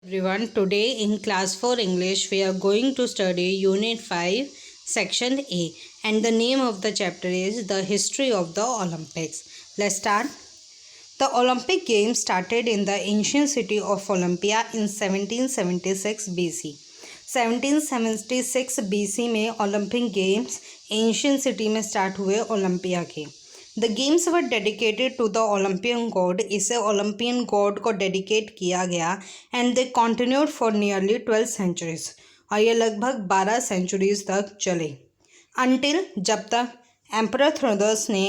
Everyone, today in class 4 English we are going to study unit 5 section A, and the name of the chapter is the history of the Olympics. Let's start. The Olympic Games started in the ancient city of Olympia in 1776 BC. 1776 BC में Olympic games ancient city में start हुए Olympia के. The games were dedicated to the Olympian god. इसे Olympian god को dedicate किया गया and they continued for nearly 12 centuries. और ये लगभग 12 सेंचुरीज तक चले. अनटिल जब तक एम्परर थ्रोदस ने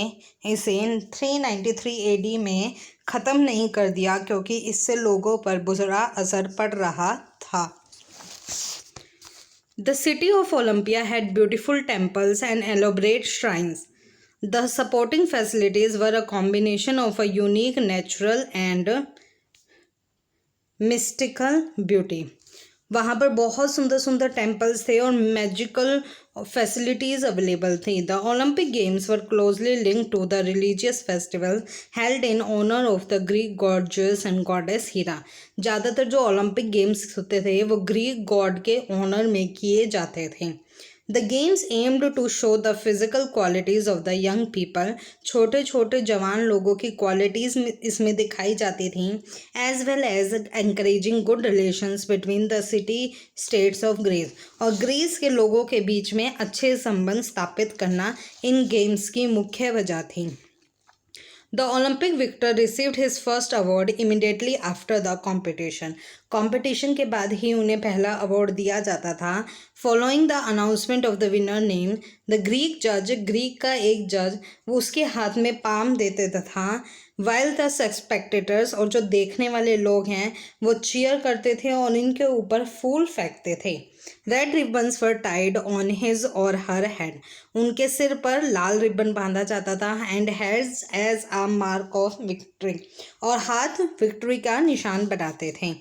इसे 393 AD में ख़त्म नहीं कर दिया, क्योंकि इससे लोगों पर बुरा असर पड़ रहा था. The city of Olympia had beautiful temples and elaborate shrines. The supporting facilities were a combination of a unique natural and mystical beauty. वहाँ पर बहुत सुंदर सुंदर टेम्पल्स थे और मैजिकल फैसिलिटीज़ अवेलेबल थी. The Olympic games were closely linked to the religious festival held in honour of the Greek god Zeus and goddess Hera. ज़्यादातर जो ओलंपिक गेम्स होते थे वो ग्रीक गॉड के ऑनर में किए जाते थे. The games aimed to show the physical qualities of the young people. छोटे छोटे जवान लोगों की क्वालिटीज़ इसमें दिखाई जाती थी, as well as encouraging good relations between the city states of Greece. और ग्रीस के लोगों के बीच में अच्छे संबंध स्थापित करना इन गेम्स की मुख्य वजह थी. The Olympic victor received his first award immediately after the competition. Competition के बाद ही उन्हें पहला अवार्ड दिया जाता था. Following the announcement of the winner name, the Greek जज, ग्रीक का एक जज, वो उसके हाथ में पाम देते था. वाइल द स्पेक्टेटर्स, और जो देखने वाले लोग हैं वो चीयर करते थे और इनके ऊपर फूल फेंकते थे. Red ribbons were tied on his और हर हेड. उनके सिर पर लाल रिबन बांधा जाता था. And heads as a mark of victory, और हाथ विक्ट्री का निशान बनाते थे.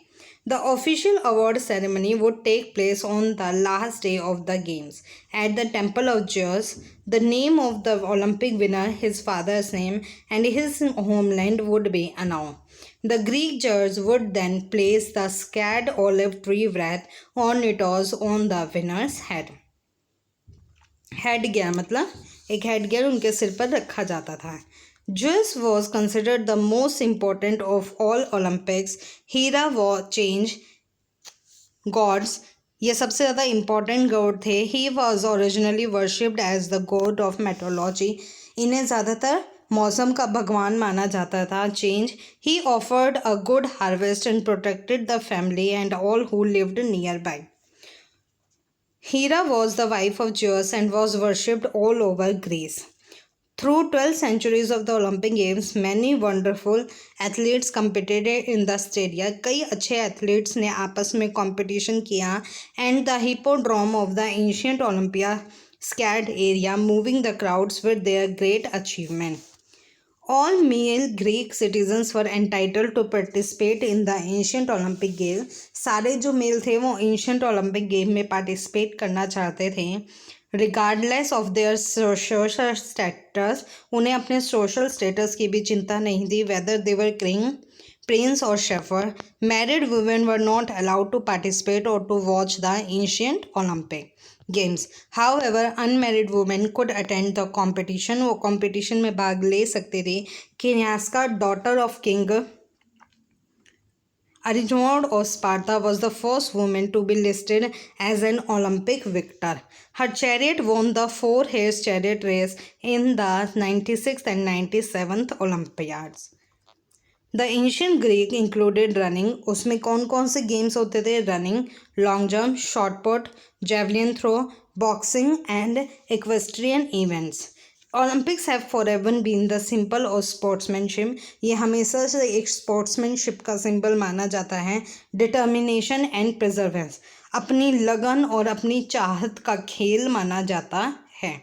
The official award ceremony would take place on the last day of the games at the Temple of Zeus. The name of the Olympic winner, his father's name, and his homeland would be announced. The Greek judges would then place the sacred olive tree wreath on it on the winner's head. Headgear मतलब एक headgear उनके सिर पर रखा जाता था. Zeus was considered the most important of all Olympics. Hera was change gods. ये सबसे ज़्यादा इम्पॉर्टेंट गॉड थे. He was originally worshipped as the god of meteorology. इन्हें ज़्यादातर मौसम का भगवान माना जाता था. Change. He offered a good harvest and protected the family and all who lived nearby. Hera was the wife of Zeus and was worshipped all over Greece. Through 12 centuries of the Olympic Games, many wonderful athletes competed in the stadia. कई अच्छे athletes ने आपस में competition किया. And the hippodrome of the ancient Olympia scared area, moving the crowds with their great achievement. All male Greek citizens were entitled to participate in the ancient Olympic Games. सारे जो male थे वो ancient Olympic game में participate करना चाहते थे. Regardless of their social status, उन्हें अपने सोशल स्टेटस की भी चिंता नहीं थी. Whether they were king, prince और shepherd. Married women were not allowed to participate और to watch the ancient Olympic games. However unmarried women could attend the competition. वो कॉम्पिटिशन में भाग ले सकते थे. Kyniska, daughter of king Arjuna of Sparta, was the first woman to be listed as an Olympic victor. Her chariot won the 4-horse chariot race in the 96th and 97th Olympiads. The ancient Greek included running. उसमें कौन कौन से games होते थे? Running, long jump, short put, javelin throw, boxing and equestrian events. Olympics have forever been the symbol of sportsmanship. ये हमेशा से एक स्पोर्ट्समैनशिप का सिंबल माना जाता है. डिटर्मिनेशन एंड प्रिजर्वेंस, अपनी लगन और अपनी चाहत का खेल माना जाता है.